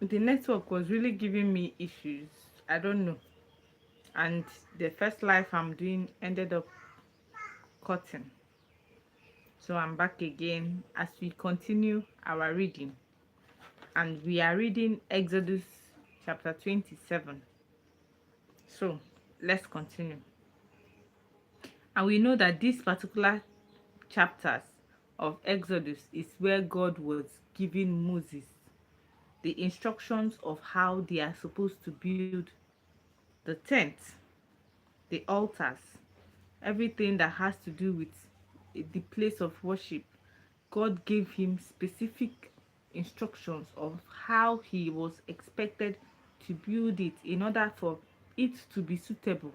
the network was really giving me issues. I don't know. And the first live I'm doing ended up cutting. So I'm back again as we continue our reading. And we are reading Exodus chapter 27. So let's continue. And we know that these particular chapters of Exodus is where God was giving Moses the instructions of how they are supposed to build the tent, the altars, everything that has to do with the place of worship. God gave him specific instructions of how he was expected to build it in order for it to be suitable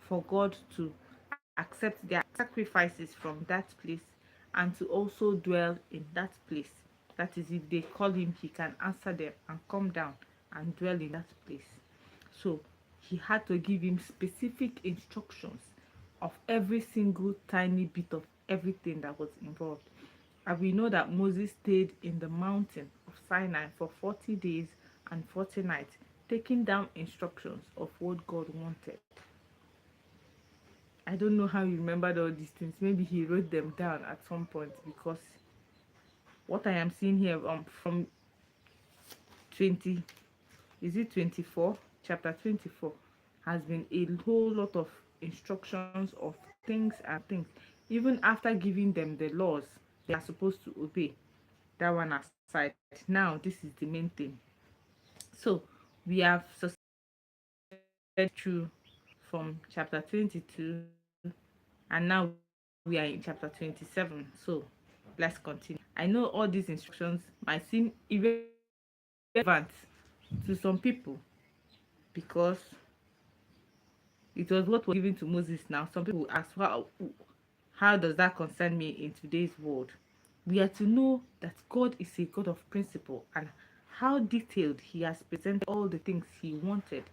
for God to accept their sacrifices from that place and to also dwell in that place. That is, if they call him, he can answer them and come down and dwell in that place. So he had to give him specific instructions of every single tiny bit of everything that was involved. And we know that Moses stayed in the mountain of Sinai for 40 days and 40 nights, taking down instructions of what God wanted. I don't know how he remembered all these things. Maybe he wrote them down at some point, because what I am seeing here from 20, is it 24? Chapter 24 has been a whole lot of instructions of things and things. Even after giving them the laws they are supposed to obey, that one aside. Now, this is the main thing. So, we have through from chapter 22, and now we are in chapter 27. So let's continue. I know all these instructions might seem irrelevant to some people, because it was what was given to Moses. Now some people will ask, how does that concern me in today's world? We are to know that God is a God of principle, and how detailed he has presented all the things he wanted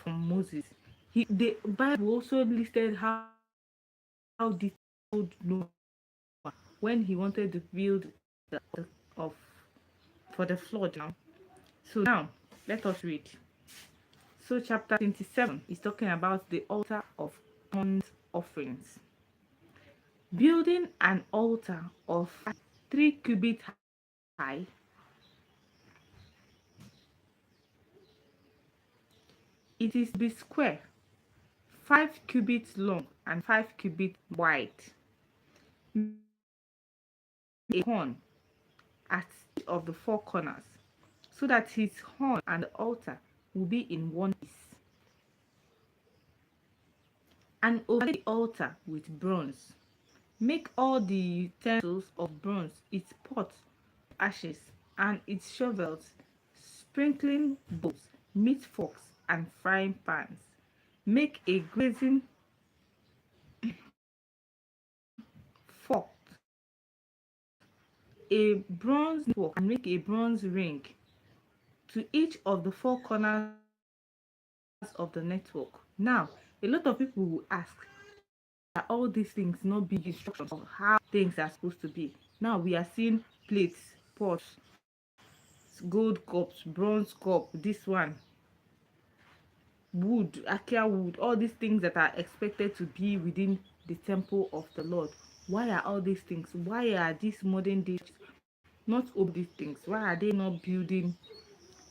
from Moses. The Bible also listed how detailed Noah when he wanted to build the of for the flood now. So now let us read. So chapter 27 is talking about the altar of burnt offerings. Building an altar of 3 cubits high, it is to be square, 5 cubits long and 5 cubits wide. Make a horn at each of the 4 corners, so that his horn and the altar will be in one piece. And overlay the altar with bronze. Make all the utensils of bronze, its pots of ashes, and its shovels, sprinkling bowls, meat forks, and frying pans. Make a glazing fork, a bronze fork, and make a bronze ring to each of the 4 corners of the network. Now, a lot of people will ask, why are all these things not being instructions of how things are supposed to be? Now we are seeing plates, pots, gold cups, bronze cup, this one, wood, acacia wood, all these things that are expected to be within the temple of the Lord. Why are all these things? Why are these modern days not obeying these things? Why are they not building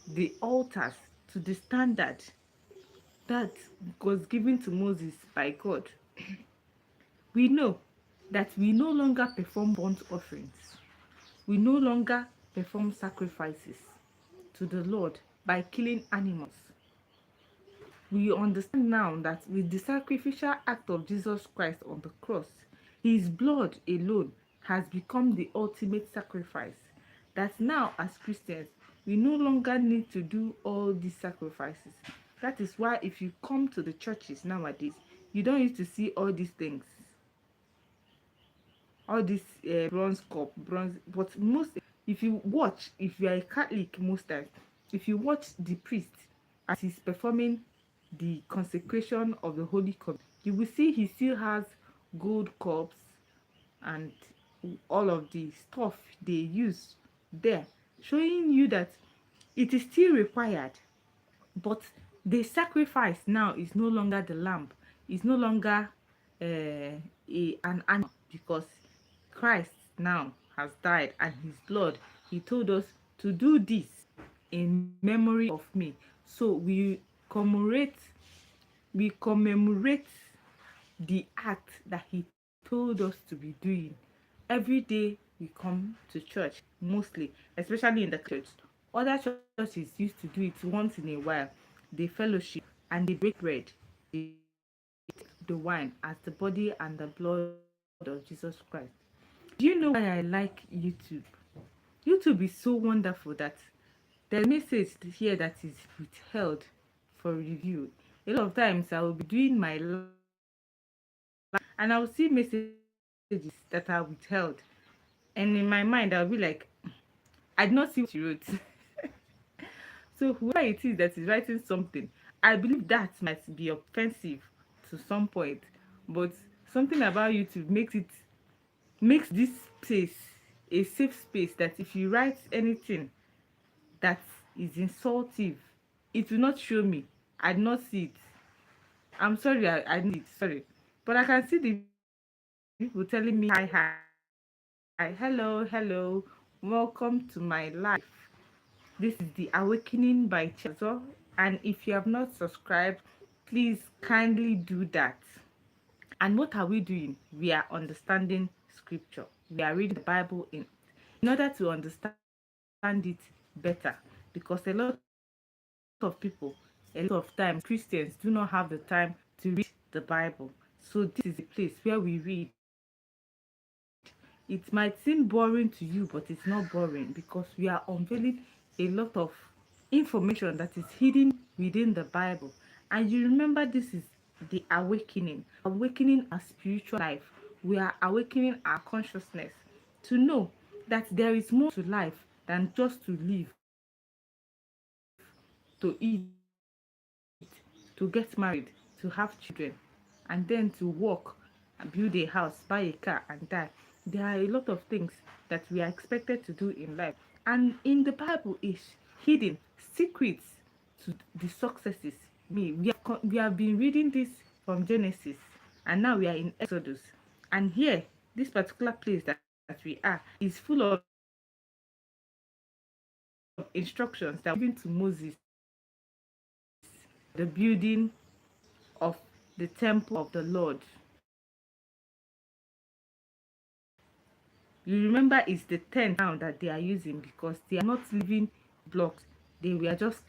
the altars to the standard that was given to Moses by God? We know that we no longer perform burnt offerings. We no longer perform sacrifices to the Lord by killing animals. We understand now that with the sacrificial act of Jesus Christ on the cross, his blood alone has become the ultimate sacrifice. That now, as Christians, we no longer need to do all these sacrifices. That is why, if you come to the churches nowadays, you don't used to see all these things, all this bronze cup, bronze. But most, if you watch, if you are a Catholic, most times, if you watch the priest as he's performing the consecration of the Holy Cup, you will see he still has gold cups and all of the stuff they use there, showing you that It is still required, but the sacrifice now is no longer the lamb, is no longer an animal, because Christ now has died, and his blood, he told us to do this in memory of me. So we commemorate the act that he told us to be doing every day. We come to church, mostly, especially in the church. Other churches used to do it once in a while. They fellowship and they break bread, they take the wine as the body and the blood of Jesus Christ. Do you know why I like YouTube? YouTube is so wonderful that there's a message here that is withheld for review. A lot of times I will be doing my life and I will see messages that are withheld, and in my mind I'll be like, I did not see what you wrote. So whoever it is that is writing something, I believe that might be offensive to some point, but something about YouTube makes this place a safe space, that if you write anything that is insultive, it will not show me. I did not see it. I'm sorry, I didn't see it, sorry. But I can see the people telling me hi, hello, welcome to my life. This is the Awakening by Chiazor, and if you have not subscribed, please kindly do that. And what are we doing? We are understanding scripture. We are reading the Bible in order to understand it better, because a lot of people, a lot of times Christians do not have the time to read the Bible. So this is a place where we read. It might seem boring to you, but it's not boring, because we are unveiling a lot of information that is hidden within the Bible. And you remember, this is the awakening. We are awakening our spiritual life. We are awakening our consciousness to know that there is more to life than just to live, to eat, to get married, to have children, and then to walk and build a house, buy a car, and die. There are a lot of things that we are expected to do in life. And in the Bible is hidden secrets to the successes. We have been reading this from Genesis, and now we are in Exodus. And here, this particular place that we are is full of instructions that were given to Moses on how his temple was going to be built, the building of the temple of the Lord. You remember, it's the tent now that they are using, because they are not living blocks. They were just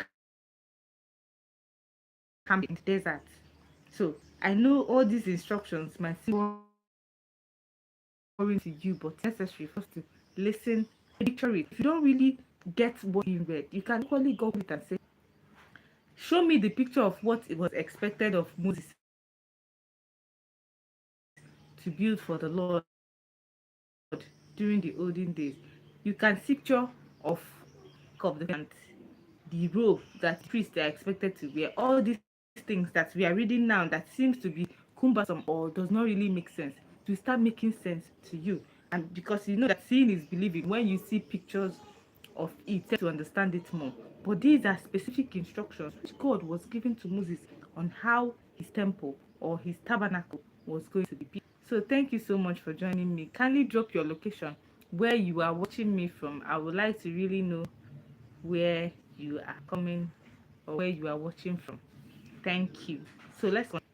camping in the desert. So I know all these instructions might seem boring to you, but it's necessary for us to listen and picture it. If you don't really get what's being read, you can equally Google it and say, show me the picture of what it was expected of Moses to build for the Lord during the olden days. You can see picture of the Ark of the Covenant, the robe that the priests are expected to wear, all these things that we are reading now that seems to be cumbersome or does not really make sense, to start making sense to you. And because you know that seeing is believing, when you see pictures of it, you tend to understand it more. But these are specific instructions which God was given to Moses on how his temple or his tabernacle was going to be built. So thank you so much for joining me. Kindly drop your location where you are watching me from. I would like to really know where you are coming or where you are watching from. Thank you. So let's continue.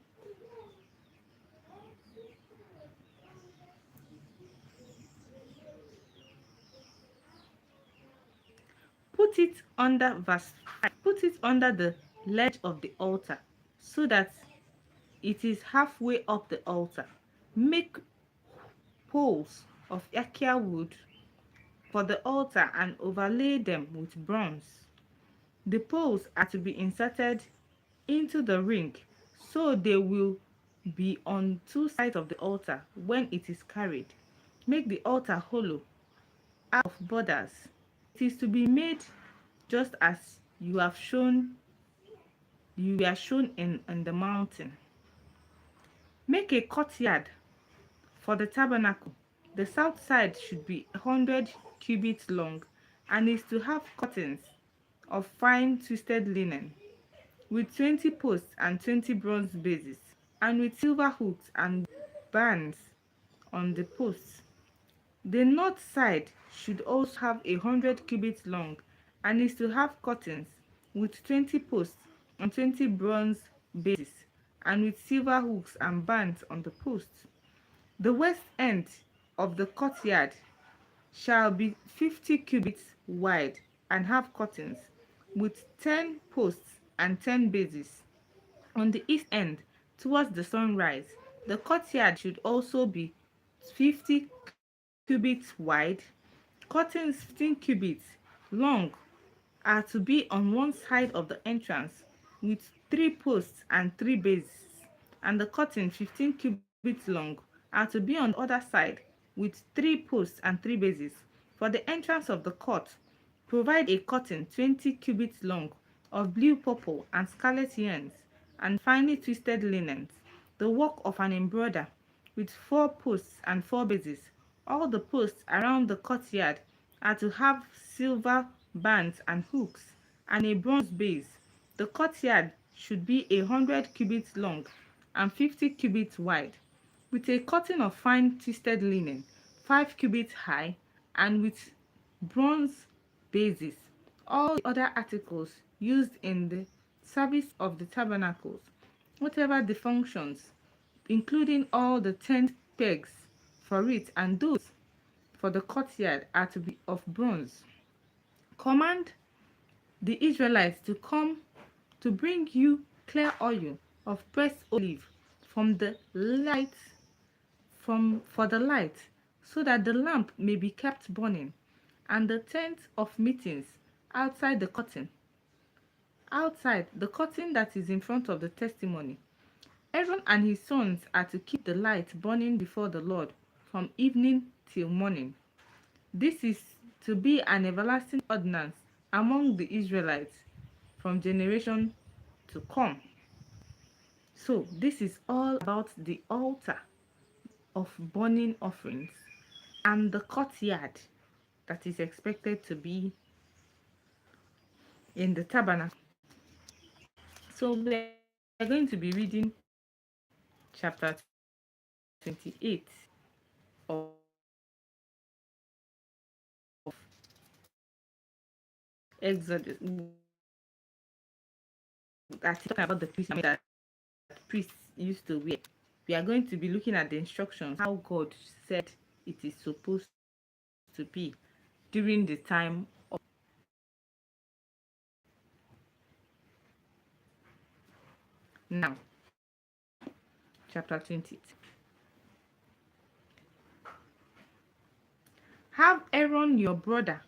Put it under verse 5. Put it under the ledge of the altar, so that it is halfway up the altar. Make poles of acacia wood for the altar and overlay them with bronze. The poles are to be inserted into the ring, so they will be on two sides of the altar when it is carried. Make the altar hollow out of borders. It is to be made just as you were shown in the mountain. Make a courtyard for the tabernacle. The south side should be 100 cubits long, and is to have curtains of fine twisted linen, with 20 posts and 20 bronze bases, and with silver hooks and bands on the posts. The north side should also have 100 cubits long, and is to have curtains with 20 posts and 20 bronze bases, and with silver hooks and bands on the posts. The west end of the courtyard shall be 50 cubits wide, and have curtains with 10 posts and 10 bases. On the east end, towards the sunrise, the courtyard should also be 50 cubits wide. Curtains 15 cubits long are to be on one side of the entrance, with 3 posts and 3 bases, and the curtain 15 cubits long are to be on the other side, with 3 posts and 3 bases. For the entrance of the court, provide a curtain 20 cubits long of blue, purple, and scarlet yarns, and finely twisted linens, the work of an embroider, with 4 posts and 4 bases. All the posts around the courtyard are to have silver bands and hooks, and a bronze base. The courtyard should be 100 cubits long and 50 cubits wide, with a curtain of fine twisted linen, 5 cubits high, and with bronze bases. All the other articles used in the service of the tabernacles, whatever the functions, including all the tent pegs for it and those for the courtyard, are to be of bronze. Command the Israelites to come to bring you clear oil of pressed olive from the light from for the light, so that the lamp may be kept burning, and the tent of meetings outside the curtain that is in front of the testimony. Aaron and his sons are to keep the light burning before the Lord from evening till morning. This is to be an everlasting ordinance among the Israelites from generation to come. So, this is all about the altar of burning offerings and the courtyard that is expected to be in the tabernacle. So, we are going to be reading chapter 28 of Exodus, that is talking about the priest that priests used to wear. We are going to be looking at the instructions, how God said it is supposed to be during the time of. Now, chapter 28. Have Aaron your brother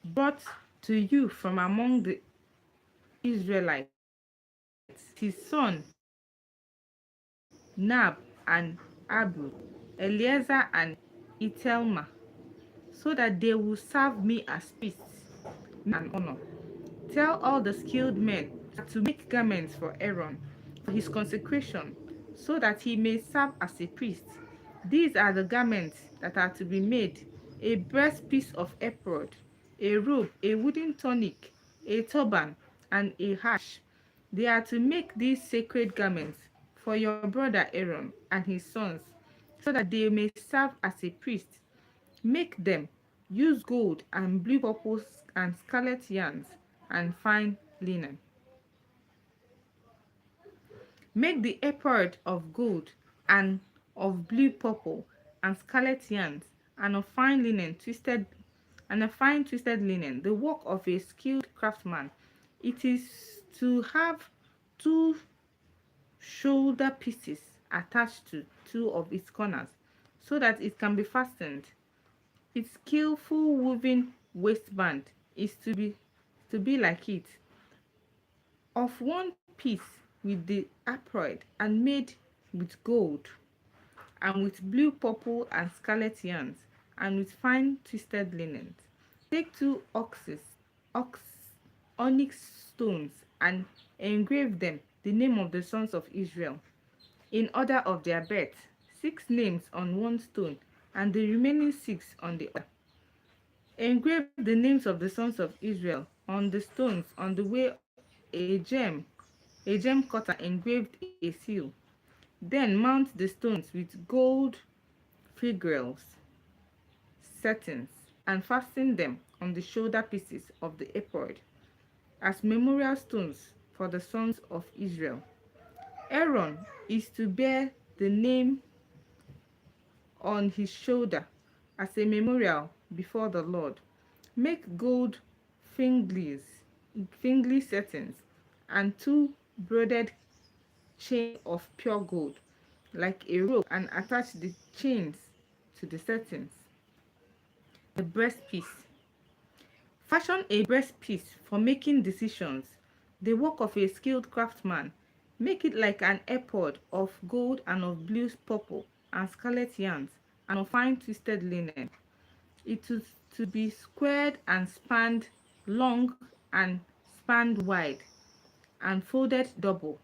brought to you from among the Israelites, his son Nab and Abu, Eleazar and Itelma, so that they will serve me as priests and honor. Tell all the skilled men to make garments for Aaron for his consecration, so that he may serve as a priest. These are the garments that are to be made: a breastpiece of ephod, a robe, a wooden tunic, a turban, and a hash. They are to make these sacred garments for your brother Aaron and his sons, so that they may serve as a priest. Make them. Use gold and blue, purple, and scarlet yarns and fine linen. Make the ephod of gold and of blue, purple, and scarlet yarns, and of fine linen twisted, and a fine twisted linen, the work of a skilled craftsman. It is to have 2 shoulder pieces attached to 2 of its corners, so that it can be fastened. Its skillful woven waistband is to be like it, of one piece with the upright, and made with gold, and with blue, purple, and scarlet yarns, and with fine twisted linens. Take 2 onyx stones, and engrave them the name of the sons of Israel in order of their birth, 6 names on one stone, and the remaining 6 on the other. Engrave the names of the sons of Israel on the stones on the way a gem cutter engraved a seal. Then mount the stones with gold filigree settings and fasten them on the shoulder pieces of the ephod as memorial stones for the sons of Israel. Aaron is to bear the name on his shoulder as a memorial before the Lord. Make gold fingly settings and two braided chains of pure gold like a rope and attach the chains to the settings. The breastpiece. Fashion a breastpiece for making decisions, the work of a skilled craftsman. Make it like an ephod of gold and of blue, purple, and scarlet yarns, and of fine twisted linen. It is to be squared and spanned long and spanned wide, and folded double.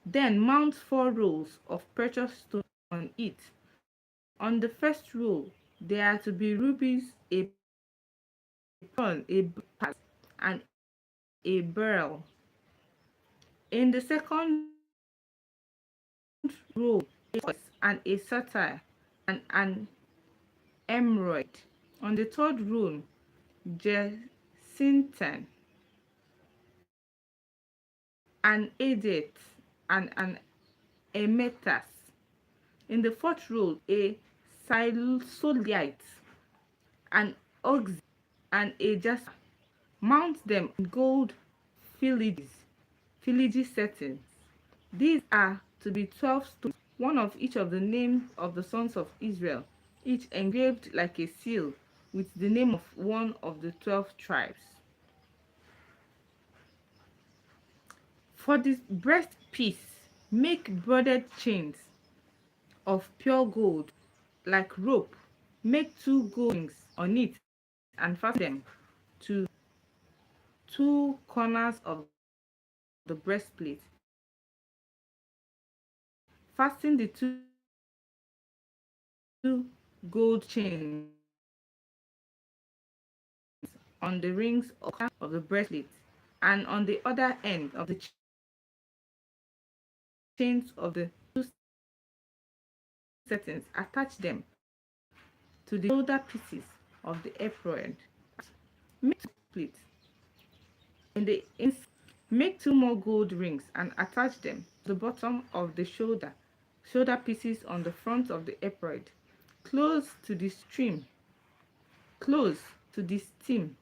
Then mount 4 rows of precious stones on it. On the first row there are to be rubies, a pearl, a topaz, and a beryl. In the second row, a turquoise and a sapphire and an emerald. On the third row, jacinth, an agate, and an amethyst. In the fourth row, a chrysolite, an onyx, and a jasper. Mount them in gold filigree settings. These are to be 12 stones, one of each of the names of the sons of Israel, each engraved like a seal with the name of one of the 12 tribes. For the breastpiece, make broidered chains of pure gold like rope. Make 2 gold rings on it and fasten them to 2 corners of the breastplate. Fasten the 2 gold chains on the rings of the breastplate, and on the other end of the chains of the 2 settings, attach them to the shoulder pieces of the ephod. Make 2 breastplates in the inside. Make 2 more gold rings and attach them to the bottom of the shoulder pieces on the front of the ephod, close to the stream, close to the stem,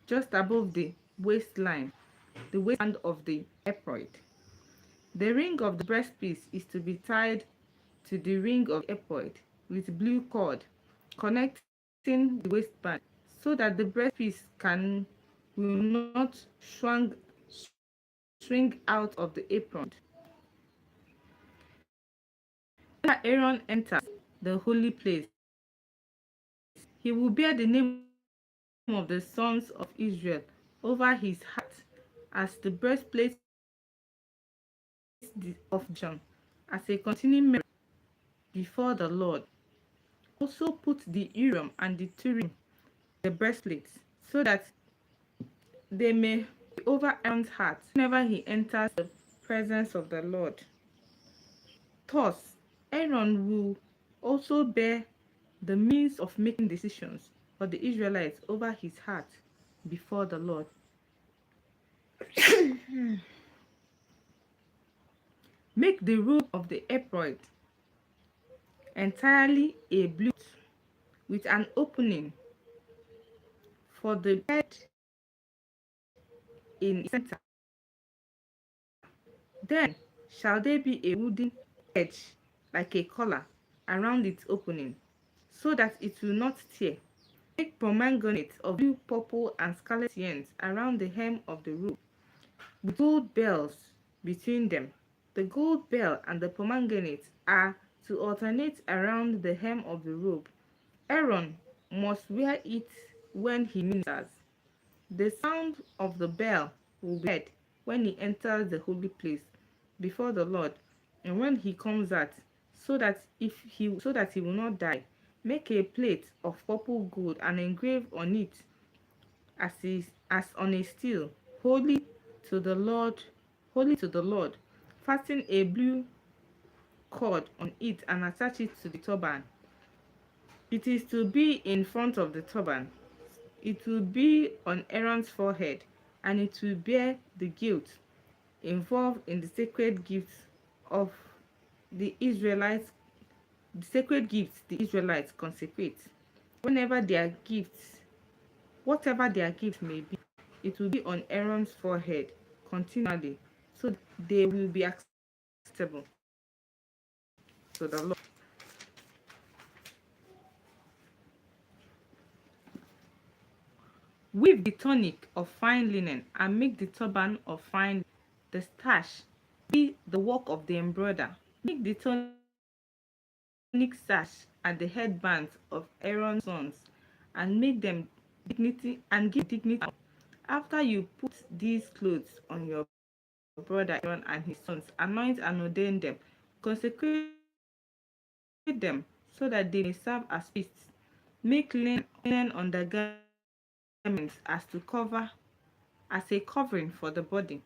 just above the waistband of the ephod. The ring of the breastpiece is to be tied to the ring of the ephod with blue cord connecting the waistband, so that the breastpiece will not swing out of the apron. Whenever Aaron enters the holy place, he will bear the name of the sons of Israel over his heart, as the breastplate of devotion, as a continuing memory before the Lord. Also put the Urim and the Turim in the breastplate, so that they may be over Aaron's heart whenever he enters the presence of the Lord. Thus, Aaron will also bear the means of making decisions for the Israelites over his heart before the Lord. Make the robe of the ephod entirely a blue with an opening for the bed in its center. Then shall there be a wooden edge like a collar around its opening, so that it will not tear. Make pomegranates of blue, purple, and scarlet yarns around the hem of the robe, with gold bells between them. The gold bell and the pomegranates are to alternate around the hem of the robe. Aaron must wear it when he ministers. The sound of the bell will be heard when he enters the holy place before the Lord, and when he comes out, so that he will not die. Make a plate of purple gold and engrave on it as on a steel, holy to the Lord, holy to the Lord. Fasten a blue cord on it and attach it to the turban. It is to be in front of the turban. It will be on Aaron's forehead, and it will bear the guilt involved in the sacred gifts of the Israelites, the sacred gifts the Israelites consecrate. Whenever their gifts, whatever their gift may be, it will be on Aaron's forehead continually, so they will be acceptable to the Lord. Weave the tunic of fine linen and make the turban of fine linen. The sash be the work of the embroider. Make the tunic sash and the headbands of Aaron's sons and make them dignity and give them dignity. After you put these clothes on your brother Aaron and his sons, anoint and ordain them, consecrate them so that they may serve as priests. Make linen undergarments as a covering for the body,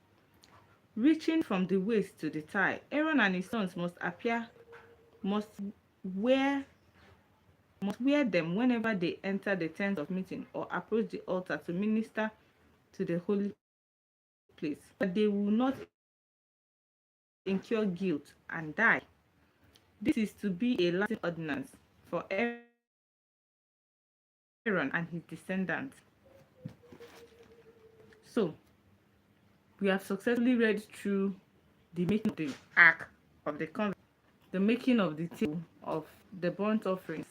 reaching from the waist to the thigh. Aaron and his sons must wear must wear them whenever they enter the tent of meeting or approach the altar to minister to the holy place, so that they will not incur guilt and die. This is to be a lasting ordinance for Aaron and his descendants. So, we have successfully read through the making of the ark of the covenant, the making of the table of the burnt offerings,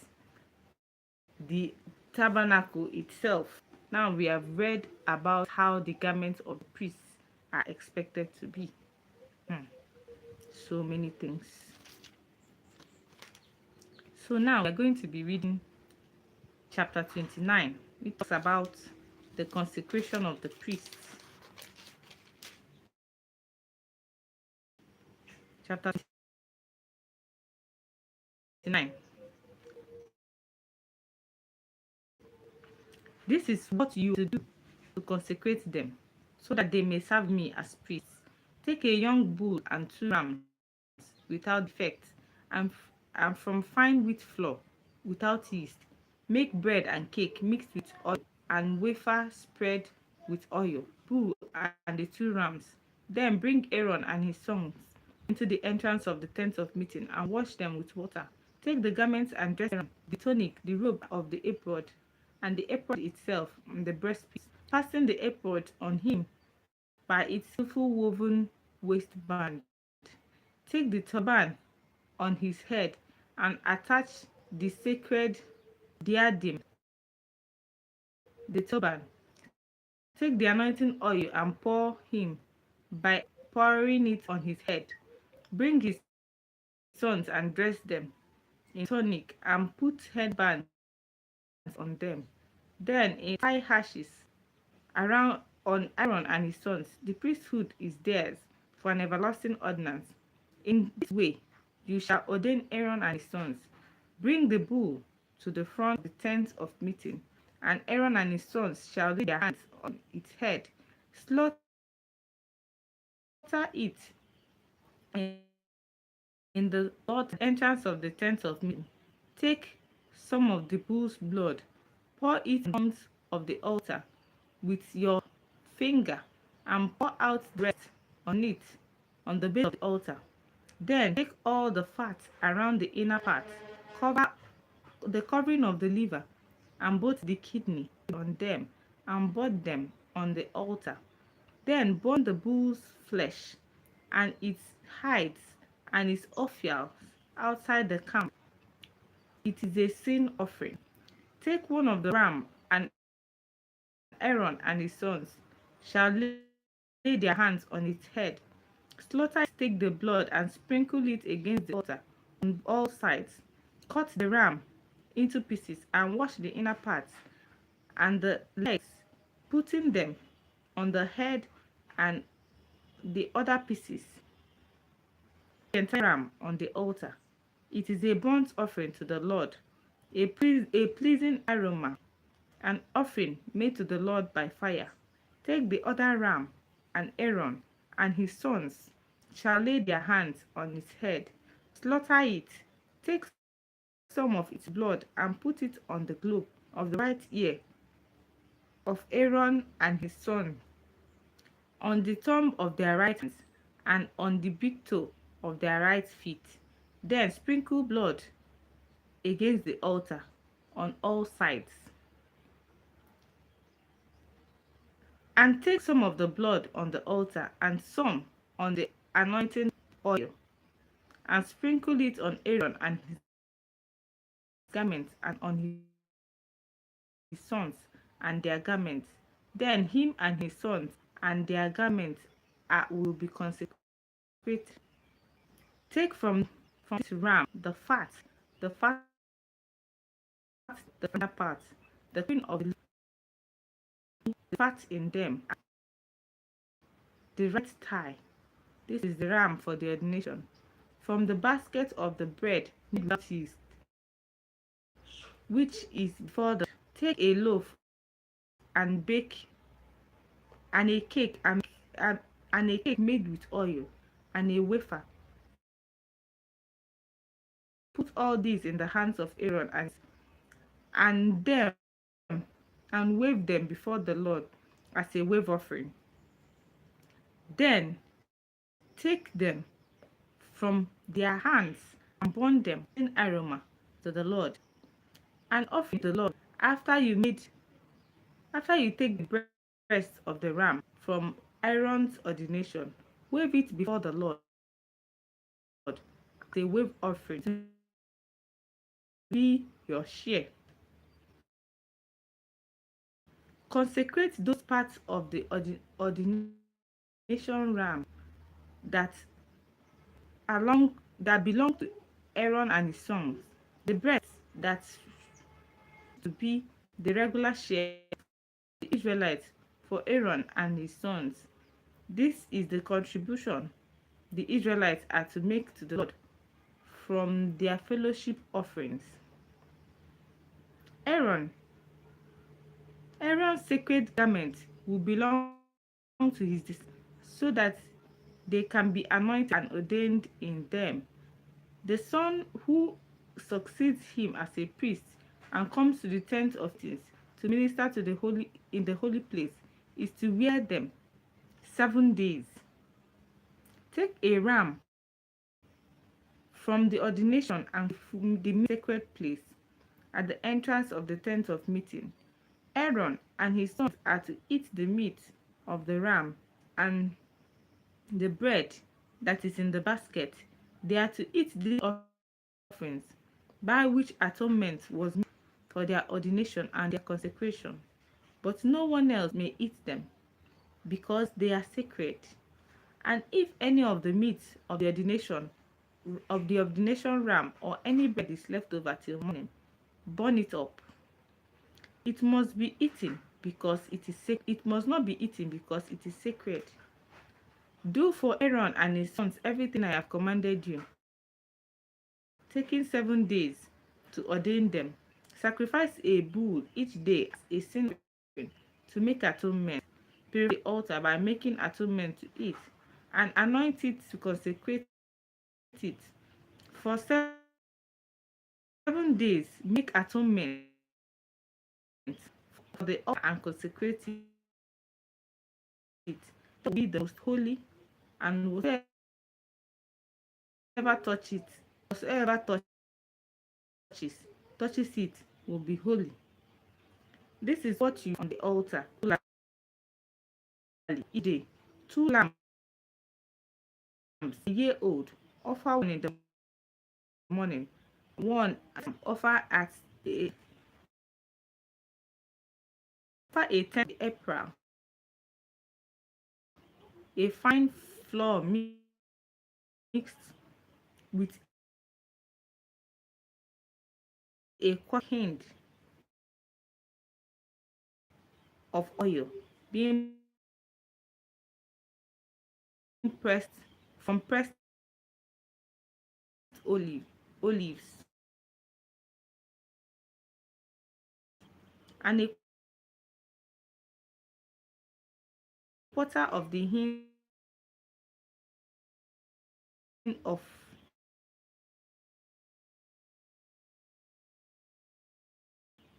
the tabernacle itself. Now we have read about how the garments of the priests are expected to be. Hmm, so many things. So now we're going to be reading chapter 29, which talks about the consecration of the priests. Chapter 29. This is what you to do to consecrate them, so that they may serve me as priests. Take a young bull and 2 rams without defect, and from fine wheat flour without yeast. Make bread and cake mixed with oil, and wafer spread with oil, bull and the 2 rams. Then bring Aaron and his sons into the entrance of the tent of meeting and wash them with water. Take the garments and dress Aaron, the tunic, the robe of the ephod, and the ephod itself, and the breastpiece. Fasten the ephod on him by its skillful woven waistband. Take the turban on his head and attach the sacred diadem the turban. Take the anointing oil and pour him by pouring it on his head. Bring his sons and dress them in tunic and put headbands on them. Then tie hashes around on Aaron and his sons. The priesthood is theirs for an everlasting ordinance. In this way you shall ordain Aaron and his sons. Bring the bull to the front of the tent of meeting, and Aaron and his sons shall lay their hands on its head, slaughter it in the altar entrance of the tent of meeting. Take some of the bull's blood, pour it on the horns of the altar with your finger, and pour out the rest on it on the base of the altar. Then take all the fat around the inner part, cover the covering of the liver, and both the kidney on them, and burn them on the altar. Then burn the bull's flesh and its hides and its offals outside the camp. It is a sin offering. Take one of the ram, and Aaron and his sons shall lay their hands on its head. Slaughter it, take the blood and sprinkle it against the altar on all sides. Cut the ram into pieces and wash the inner parts and the legs, putting them on the head and the other pieces. Burn the entire ram on the altar. It is a burnt offering to the Lord, a pleasing aroma, an offering made to the Lord by fire. Take the other ram, and Aaron and his sons shall lay their hands on its head, slaughter it, take some of its blood, and put it on the globe of the right ear of Aaron and his son, on the thumb of their right hands, and on the big toe of their right feet. Then sprinkle blood against the altar on all sides. And take some of the blood on the altar and some on the anointing oil, and sprinkle it on Aaron and his garments, and on his sons and their garments. Then him and his sons and their garments will be consecrated. Take from this ram the fat, the finer part, the queen of the fat in them, the right thigh. This is the ram for the ordination. From the basket of the bread made without yeast, which is before the Lord, take a loaf and bake, and a cake and a cake made with oil, and a wafer. Put all these in the hands of Aaron and them and wave them before the Lord as a wave offering. Then take them from their hands and burn them in aroma to the Lord, an offering to the Lord. After you take the breast of the ram from Aaron's ordination, wave it before the Lord as a wave offering to be your share. Consecrate those parts of the ordination ram that belong to Aaron and his sons. The breast that to be the regular share of the Israelites for Aaron and his sons. This is the contribution the Israelites are to make to the Lord from their fellowship offerings. Aaron Aaron's sacred garments will belong to his descendants so that they can be anointed and ordained in them. The son who succeeds him as a priest and comes to the tent of meetings to minister to the holy in the holy place is to wear them 7 days. Take a ram from the ordination and from the sacred place at the entrance of the tent of meeting. Aaron and his sons are to eat the meat of the ram and the bread that is in the basket. They are to eat these offerings by which atonement was made for their ordination and their consecration. But no one else may eat them, because they are sacred. And if any of the meat of the ordination ram or any bread is left over till morning, burn it up. It must be eaten because it must not be eaten because it is sacred. Do for Aaron and his sons everything I have commanded you, taking 7 days to ordain them. Sacrifice a bull each day as a sin offering to make atonement. Purify the altar by making atonement to it, and anoint it to consecrate it. For 7 days, make atonement for the altar and consecrate it. That will be the most holy, and whosoever touches it will be holy. This is what you on the altar each day: 2 lambs a year old, offer one in the morning, one offer at offer a tenth April, a fine flour mixed with a quarter hind of oil, being pressed from pressed olives, and a quarter supporter of the hymn of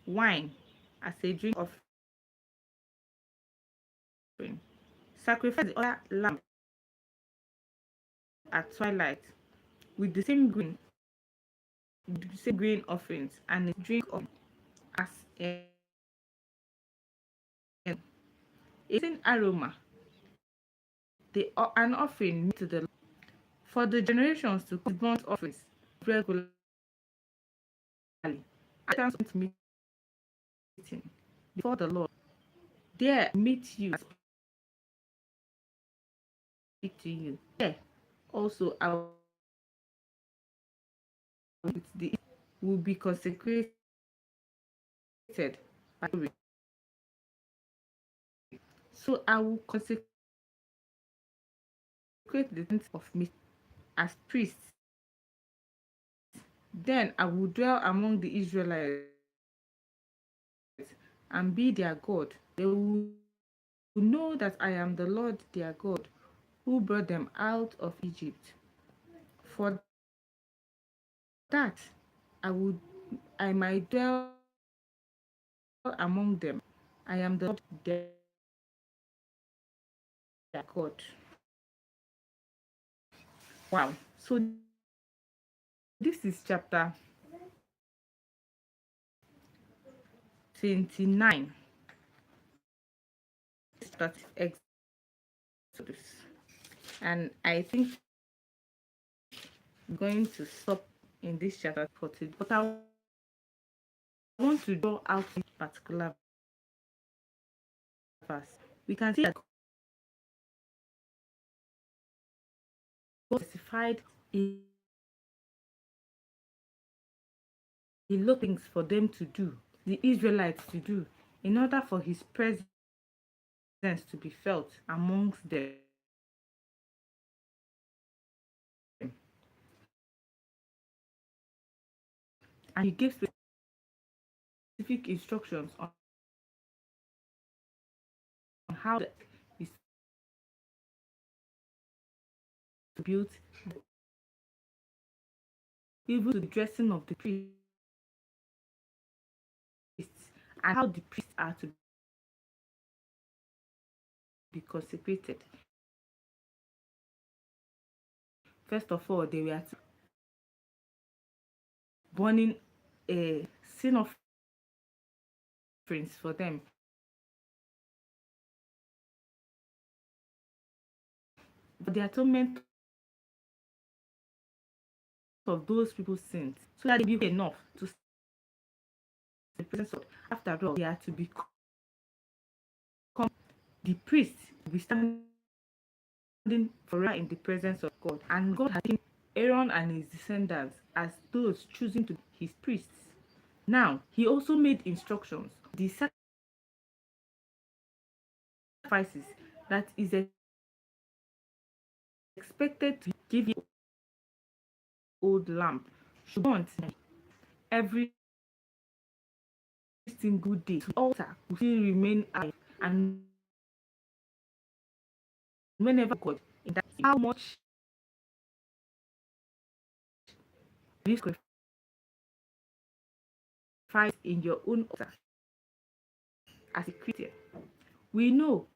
wine as a drink offering. Sacrifice the other lamb at twilight with the same grain offerings and a drink of as a aroma, an offering to the Lord. For the generations to come, burnt offerings regularly at meeting before the Lord. There meet you and speak to you. There also I with the will be consecrated by the. So I will consecrate the tent of me as priests. Then I will dwell among the Israelites and be their God. They will know that I am the Lord their God who brought them out of Egypt. For that I might dwell among them. I am the Lord their God. Wow. So this is chapter 29. That's Exodus. And I think I'm going to stop in this chapter for today. But I want to draw out this particular verse. We can see that God specified a lot of things for them to do, the Israelites to do, in order for his presence to be felt amongst them. And he gives specific instructions on how is to build, even the dressing of the priests, and how the priests are to be consecrated. First of all, they were burning a sin offerings for them, for the atonement of those people's sins, so that they be enough to the presence of. After all, they are to become the priests will be standing forever in the presence of God, and God has taken Aaron and his descendants as those choosing to be his priests. Now, he also made instructions, the sacrifices that is expected to give you old lamb should burn every single day. The altar will still remain alive, and whenever God in that, how much you sacrifice in your own altar as a Christian, we know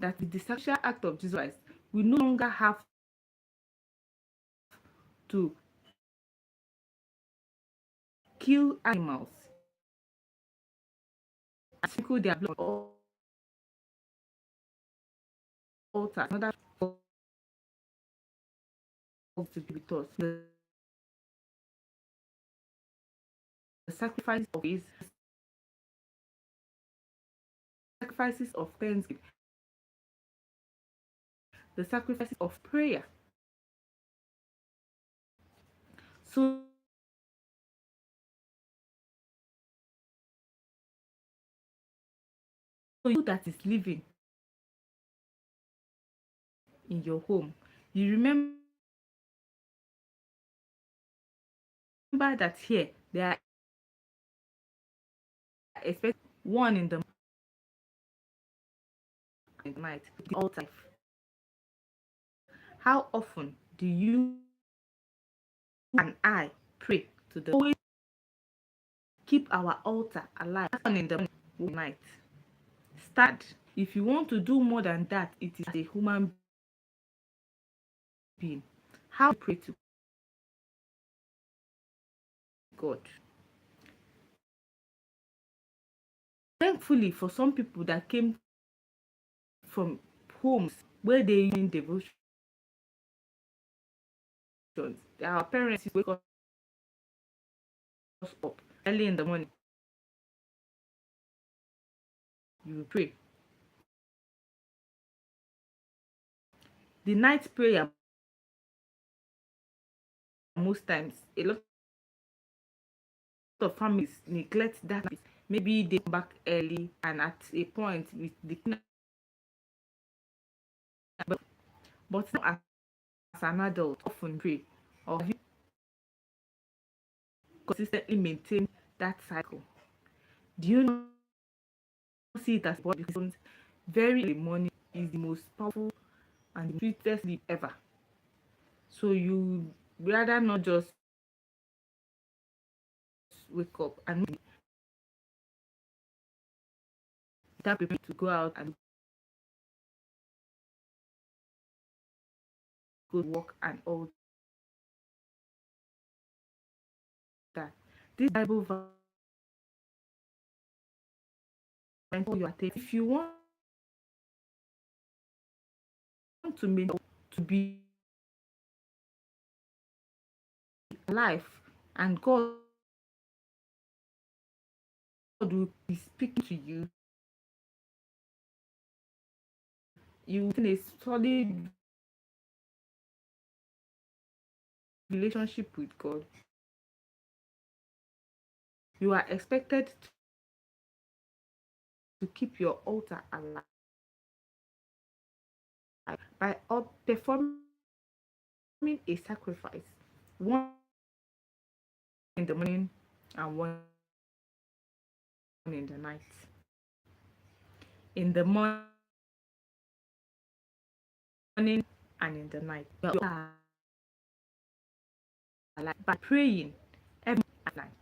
that with the sacrificial act of Jesus Christ, we no longer have to kill animals and sprinkle their blood on altar in order for God to be with us. The sacrifice of his sacrifices of thanksgiving, the sacrifices of prayer. So you that is living in your home, you remember that here there are expect one in the in the night, the altar. How often do you and I pray to the always keep our altar alive in the night? Start. If you want to do more than that, it is a human being. How you pray to God. Thankfully, for some people that came from homes where they in devotions, our parents wake us up early in the morning. You pray. The night prayer, most times, a lot of families neglect that. Maybe they come back early and at a point with the but now as an adult often pray or have you consistently maintain that cycle. Do you not see it as body? Because very early morning is the most powerful and the sweetest sleep ever. So you rather not just wake up and start preparing to go out and go work and all that. This Bible verse, you are taking, if you want to make to be alive and God will be speaking to you, you in a solid relationship with God, you are expected to keep your altar alive by performing a sacrifice, one in the morning and one in the night. In the morning and in the night, you are alive by praying every night.